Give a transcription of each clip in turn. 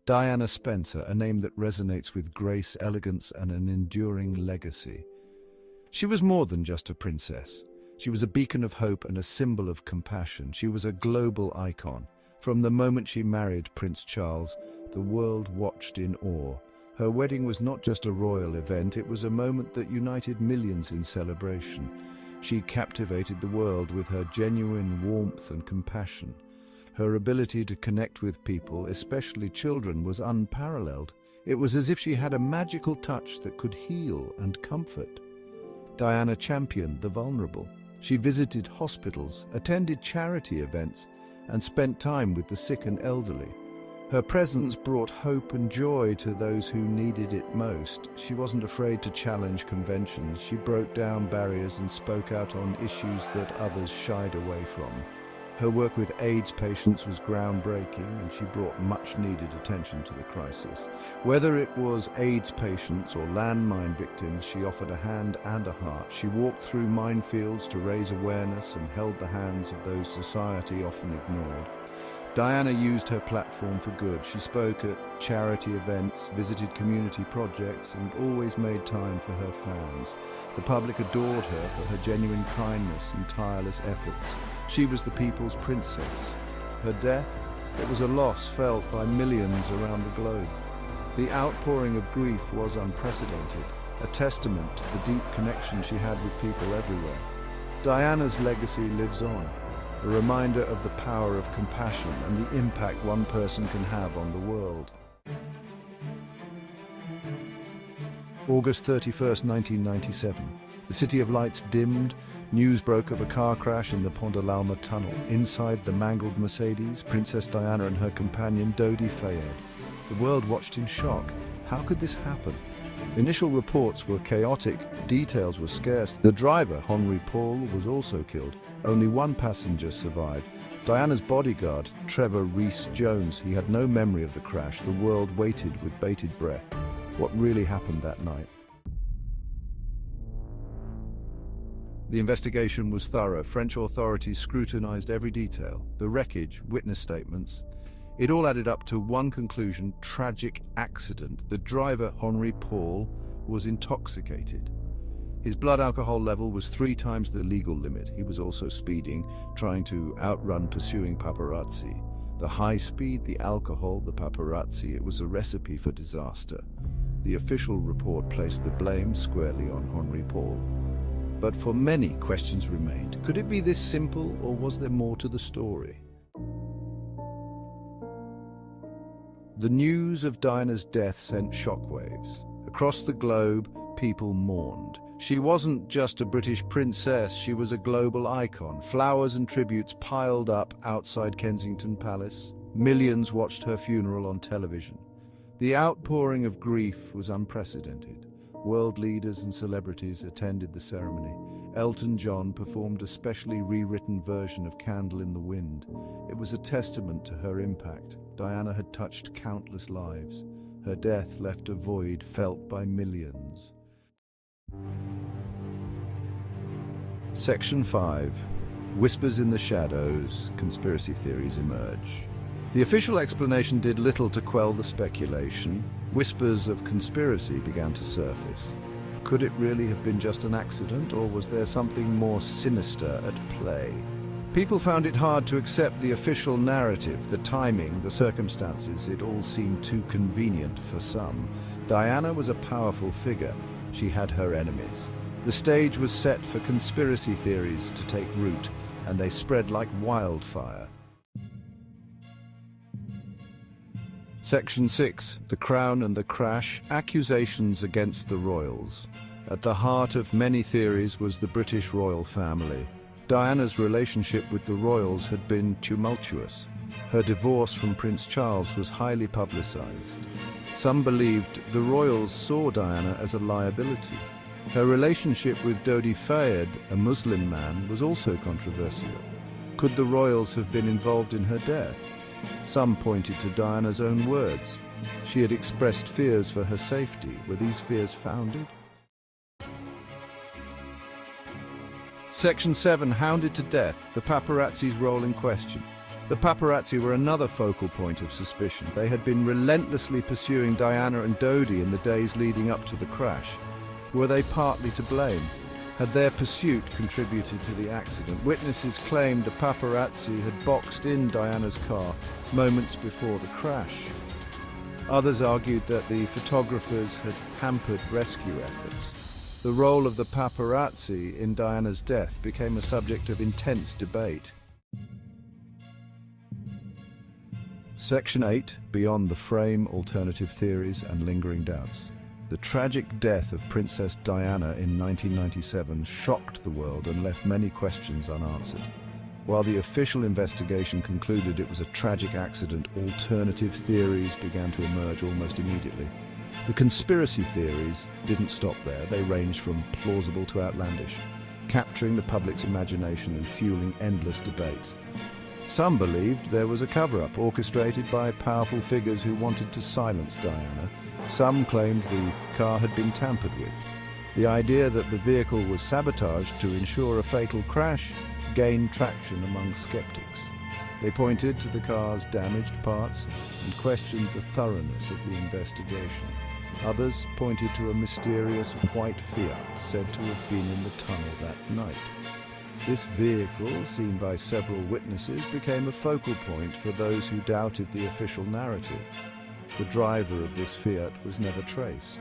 Diana Spencer, a name that resonates with grace, elegance, and an enduring legacy. She was more than just a princess. She was a beacon of hope and a symbol of compassion. She was a global icon. From the moment she married Prince Charles, the world watched in awe. Her wedding was not just a royal event, it was a moment that united millions in celebration. She captivated the world with her genuine warmth and compassion. Her ability to connect with people, especially children, was unparalleled. It was as if she had a magical touch that could heal and comfort. Diana championed the vulnerable. She visited hospitals, attended charity events, and spent time with the sick and elderly. Her presence brought hope and joy to those who needed it most. She wasn't afraid to challenge conventions. She broke down barriers and spoke out on issues that others shied away from. Her work with AIDS patients was groundbreaking, and she brought much-needed attention to the crisis. Whether it was AIDS patients or landmine victims, she offered a hand and a heart. She walked through minefields to raise awareness and held the hands of those society often ignored. Diana used her platform for good. She spoke at charity events, visited community projects, and always made time for her fans. The public adored her for her genuine kindness and tireless efforts. She was the people's princess. Her death, it was a loss felt by millions around the globe. The outpouring of grief was unprecedented, a testament to the deep connection she had with people everywhere. Diana's legacy lives on, a reminder of the power of compassion and the impact one person can have on the world. August 31st, 1997. The City of Lights dimmed. News broke of a car crash in the Pont de l'Alma tunnel. Inside the mangled Mercedes, Princess Diana and her companion Dodi Fayed. The world watched in shock. How could this happen? Initial reports were chaotic, details were scarce. The driver, Henri Paul, was also killed. Only one passenger survived. Diana's bodyguard, Trevor Rees-Jones, he had no memory of the crash. The world waited with bated breath. What really happened that night? The investigation was thorough. French authorities scrutinized every detail. The wreckage, witness statements. It all added up to one conclusion: tragic accident. The driver, Henri Paul, was intoxicated. His blood alcohol level was 3 times the legal limit. He was also speeding, trying to outrun pursuing paparazzi. The high speed, the alcohol, the paparazzi, it was a recipe for disaster. The official report placed the blame squarely on Henri Paul. But for many, questions remained. Could it be this simple, or was there more to the story? The news of Diana's death sent shockwaves. Across the globe, people mourned. She wasn't just a British princess, she was a global icon. Flowers and tributes piled up outside Kensington Palace. Millions watched her funeral on television. The outpouring of grief was unprecedented. World leaders and celebrities attended the ceremony. Elton John performed a specially rewritten version of Candle in the Wind. It was a testament to her impact. Diana had touched countless lives. Her death left a void felt by millions. Section 5. Whispers in the shadows. Conspiracy theories emerge. The official explanation did little to quell the speculation. Whispers of conspiracy began to surface. Could it really have been just an accident, or was there something more sinister at play? People found it hard to accept the official narrative, the timing, the circumstances. It all seemed too convenient for some. Diana was a powerful figure. She had her enemies. The stage was set for conspiracy theories to take root, and they spread like wildfire. Section 6. The Crown and the Crash. Accusations against the royals. At the heart of many theories was the British royal family. Diana's relationship with the royals had been tumultuous. Her divorce from Prince Charles was highly publicized. Some believed the royals saw Diana as a liability. Her relationship with Dodi Fayed, a Muslim man, was also controversial. Could the royals have been involved in her death? Some pointed to Diana's own words. She had expressed fears for her safety. Were these fears founded? Section 7. Hounded to death. The paparazzi's role in question. The paparazzi were another focal point of suspicion. They had been relentlessly pursuing Diana and Dodi in the days leading up to the crash. Were they partly to blame? Had their pursuit contributed to the accident? Witnesses claimed the paparazzi had boxed in Diana's car moments before the crash. Others argued that the photographers had hampered rescue efforts. The role of the paparazzi in Diana's death became a subject of intense debate. Section 8, Beyond the Frame, Alternative Theories and Lingering Doubts. The tragic death of Princess Diana in 1997 shocked the world and left many questions unanswered. While the official investigation concluded it was a tragic accident, alternative theories began to emerge almost immediately. The conspiracy theories didn't stop there. They ranged from plausible to outlandish, capturing the public's imagination and fueling endless debates. Some believed there was a cover-up orchestrated by powerful figures who wanted to silence Diana. Some claimed the car had been tampered with. The idea that the vehicle was sabotaged to ensure a fatal crash gained traction among skeptics. They pointed to the car's damaged parts and questioned the thoroughness of the investigation. Others pointed to a mysterious white Fiat said to have been in the tunnel that night. This vehicle, seen by several witnesses, became a focal point for those who doubted the official narrative. The driver of this Fiat was never traced.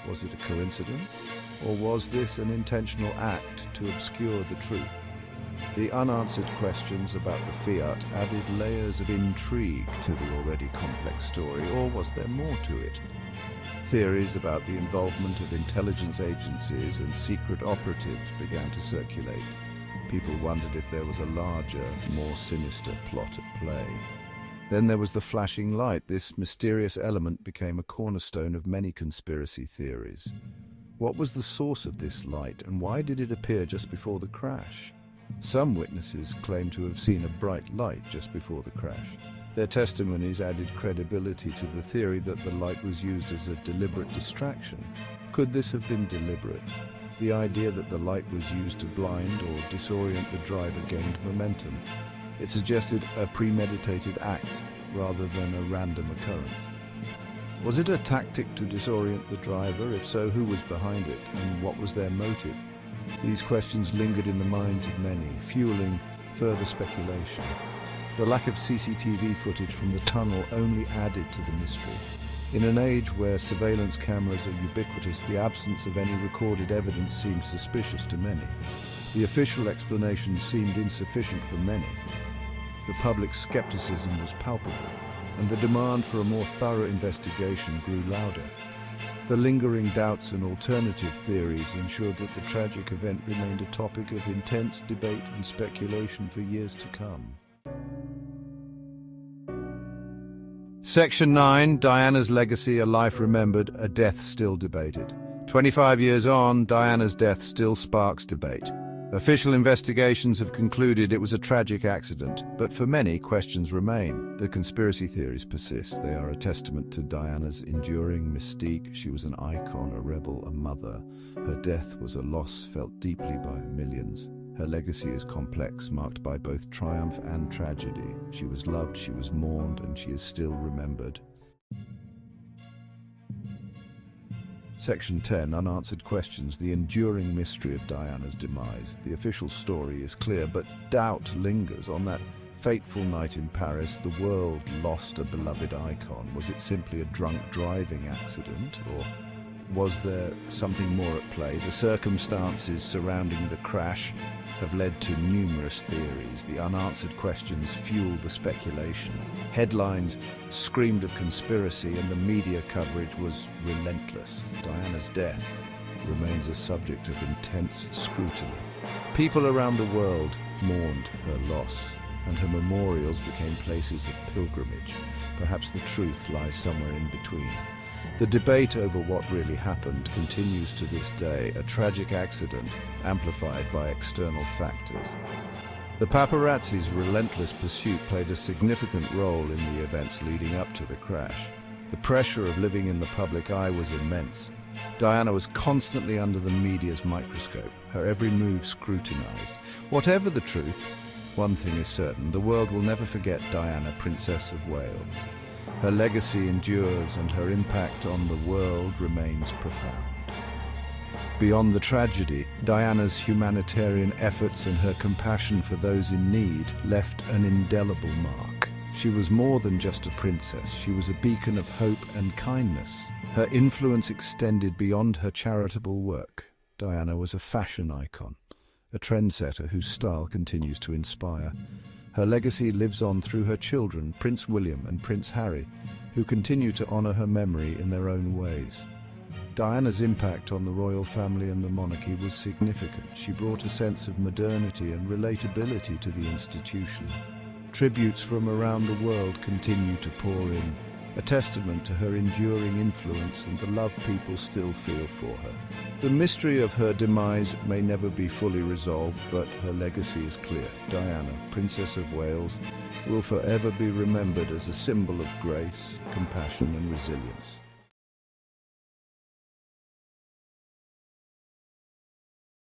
Was it a coincidence, or was this an intentional act to obscure the truth? The unanswered questions about the Fiat added layers of intrigue to the already complex story, or was there more to it? Theories about the involvement of intelligence agencies and secret operatives began to circulate. People wondered if there was a larger, more sinister plot at play. Then there was the flashing light. This mysterious element became a cornerstone of many conspiracy theories. What was the source of this light, and why did it appear just before the crash? Some witnesses claimed to have seen a bright light just before the crash. Their testimonies added credibility to the theory that the light was used as a deliberate distraction. Could this have been deliberate? The idea that the light was used to blind or disorient the driver gained momentum. It suggested a premeditated act rather than a random occurrence. Was it a tactic to disorient the driver? If so, who was behind it, and what was their motive? These questions lingered in the minds of many, fueling further speculation. The lack of CCTV footage from the tunnel only added to the mystery. In an age where surveillance cameras are ubiquitous, the absence of any recorded evidence seemed suspicious to many. The official explanation seemed insufficient for many. The public's skepticism was palpable, and the demand for a more thorough investigation grew louder. The lingering doubts and alternative theories ensured that the tragic event remained a topic of intense debate and speculation for years to come. Section 9, Diana's Legacy, A Life Remembered, A Death Still Debated. 25 years on, Diana's death still sparks debate. Official investigations have concluded it was a tragic accident, but for many, questions remain. The conspiracy theories persist. They are a testament to Diana's enduring mystique. She was an icon, a rebel, a mother. Her death was a loss felt deeply by millions. Her legacy is complex, marked by both triumph and tragedy. She was loved, she was mourned, and she is still remembered. Section 10, Unanswered Questions, the enduring mystery of Diana's demise. The official story is clear, but doubt lingers. On that fateful night in Paris, the world lost a beloved icon. Was it simply a drunk driving accident, or was there something more at play? The circumstances surrounding the crash have led to numerous theories. The unanswered questions fueled the speculation. Headlines screamed of conspiracy, and the media coverage was relentless. Diana's death remains a subject of intense scrutiny. People around the world mourned her loss, and her memorials became places of pilgrimage. Perhaps the truth lies somewhere in between. The debate over what really happened continues to this day, a tragic accident amplified by external factors. The paparazzi's relentless pursuit played a significant role in the events leading up to the crash. The pressure of living in the public eye was immense. Diana was constantly under the media's microscope, her every move scrutinized. Whatever the truth, One thing is certain, the world will never forget Diana, Princess of Wales. Her legacy endures and her impact on the world remains profound. Beyond the tragedy, Diana's humanitarian efforts and her compassion for those in need left an indelible mark. She was more than just a princess, she was a beacon of hope and kindness. Her influence extended beyond her charitable work. Diana was a fashion icon, a trendsetter whose style continues to inspire. Her legacy lives on through her children, Prince William and Prince Harry, who continue to honor her memory in their own ways. Diana's impact on the royal family and the monarchy was significant. She brought a sense of modernity and relatability to the institution. Tributes from around the world continue to pour in, a testament to her enduring influence and the love people still feel for her. The mystery of her demise may never be fully resolved, but her legacy is clear. Diana, Princess of Wales, will forever be remembered as a symbol of grace, compassion and resilience.